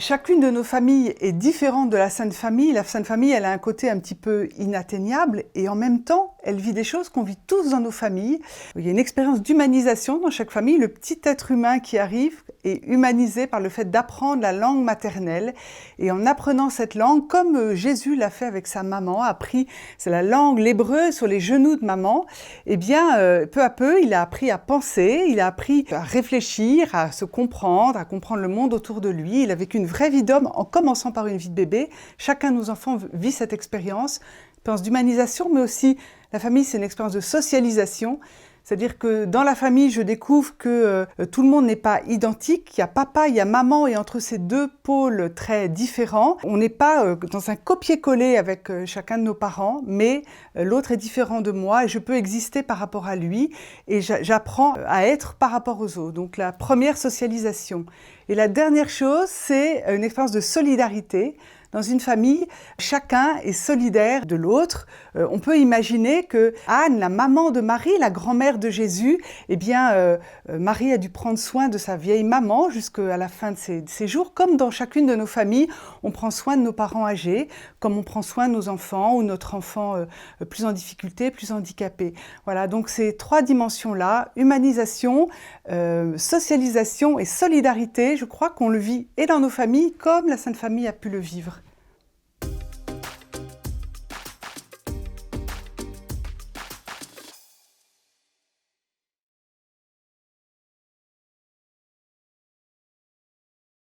Chacune de nos familles est différente de la Sainte Famille. La Sainte Famille, elle a un côté un petit peu inatteignable et en même temps, elle vit des choses qu'on vit tous dans nos familles. Il y a une expérience d'humanisation dans chaque famille. Le petit être humain qui arrive est humanisé par le fait d'apprendre la langue maternelle. Et en apprenant cette langue, comme Jésus l'a fait avec sa maman, a appris, c'est la langue, l'hébreu sur les genoux de maman, eh bien, peu à peu, il a appris à penser, il a appris à réfléchir, à se comprendre, à comprendre le monde autour de lui. Il a vécu une vraie vie d'homme en commençant par une vie de bébé. Chacun de nos enfants vit cette expérience d'humanisation, mais aussi la famille, c'est une expérience de socialisation. C'est-à-dire que dans la famille, je découvre que tout le monde n'est pas identique. Il y a papa, il y a maman, et entre ces deux pôles très différents, on n'est pas dans un copier-coller avec chacun de nos parents, mais l'autre est différent de moi et je peux exister par rapport à lui et j'apprends à être par rapport aux autres. Donc la première socialisation. Et la dernière chose, c'est une expérience de solidarité. Dans une famille, chacun est solidaire de l'autre. On peut imaginer que Anne, la maman de Marie, la grand-mère de Jésus, eh bien, Marie a dû prendre soin de sa vieille maman jusqu'à la fin de ses jours. Comme dans chacune de nos familles, on prend soin de nos parents âgés, comme on prend soin de nos enfants ou notre enfant plus en difficulté, plus handicapé. Voilà, donc ces trois dimensions-là, humanisation, socialisation et solidarité, je crois qu'on le vit et dans nos familles comme la Sainte Famille a pu le vivre.